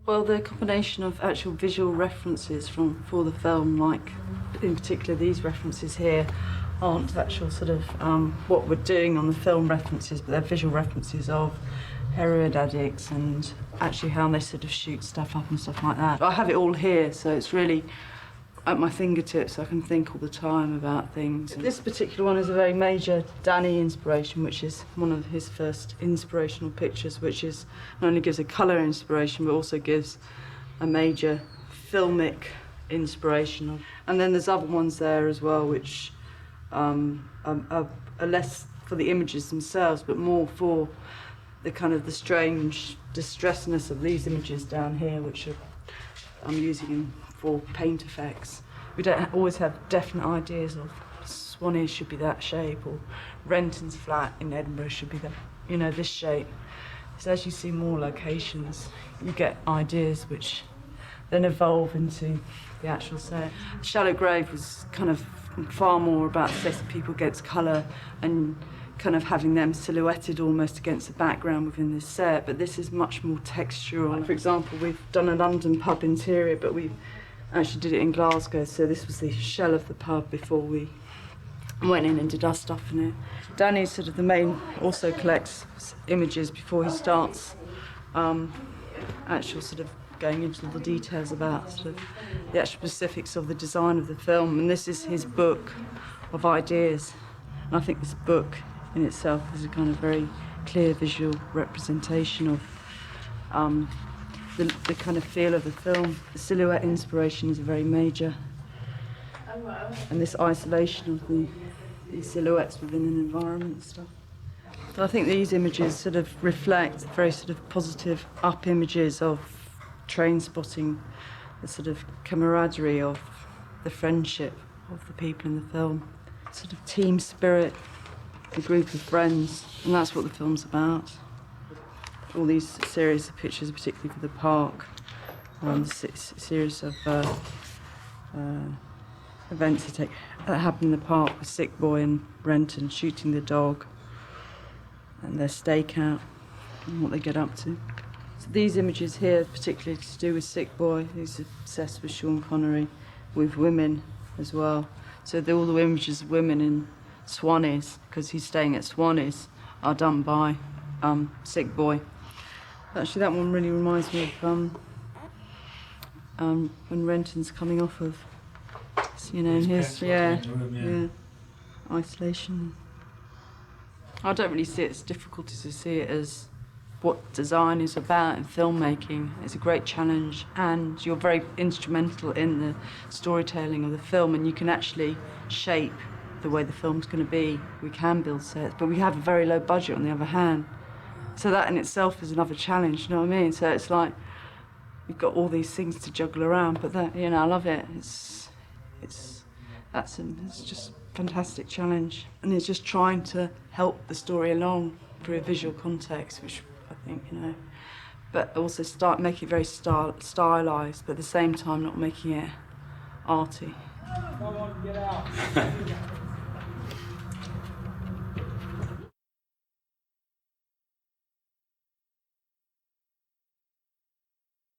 Well, the combination of actual visual references for the film, like in particular these references here, aren't actual sort of what we're doing on the film references, but they're visual references of heroin addicts and actually how they sort of shoot stuff up and stuff like that. I have it all here, so it's really at my fingertips. I can think all the time about things. This particular one is a very major Danny inspiration, which is one of his first inspirational pictures, which is not only gives a colour inspiration, but also gives a major filmic inspiration. And then there's other ones there as well, which are less for the images themselves, but more for the kind of the strange distressness of these images down here, which I'm using for paint effects. We don't always have definite ideas of Swanee should be that shape, or Renton's flat in Edinburgh should be that, you know, this shape. So as you see more locations, you get ideas which then evolve into the actual set. Shallow Grave was kind of far more about setting people against colour and kind of having them silhouetted almost against the background within this set, but this is much more textural. For example, we've done a London pub interior, but we actually did it in Glasgow, so this was the shell of the pub before we went in and did our stuff in it. Danny's sort of the main, also collects images before he starts actual sort of going into all the details about sort of the actual specifics of the design of the film, and this is his book of ideas. And I think this book in itself is a kind of very clear visual representation of the kind of feel of the film. The silhouette inspiration is a very major, and this isolation of the silhouettes within an environment and stuff. So I think these images sort of reflect very sort of positive up images of Trainspotting, the sort of camaraderie of the friendship of the people in the film, sort of team spirit, a group of friends, and that's what the film's about. All these series of pictures, particularly for the park, series of events that happen in the park with Sick Boy and Renton shooting the dog, and their stakeout and what they get up to. So these images here, particularly to do with Sick Boy, who's obsessed with Sean Connery, with women as well. So all the images of women in Swanee's, because he's staying at Swanee's, are done by Sick Boy. Actually, that one really reminds me of when Renton's coming off of, you know, his isolation. I don't really see it as difficult to see it as what design is about in filmmaking. It's a great challenge, and you're very instrumental in the storytelling of the film, and you can actually shape the way the film's going to be. We can build sets, but we have a very low budget on the other hand. So that in itself is another challenge, you know what I mean? So it's like, you've got all these things to juggle around, but that, you know, I love it. It's just a fantastic challenge. And it's just trying to help the story along through a visual context, which I think, you know, but also make it very stylised, but at the same time not making it arty. Come on, get out.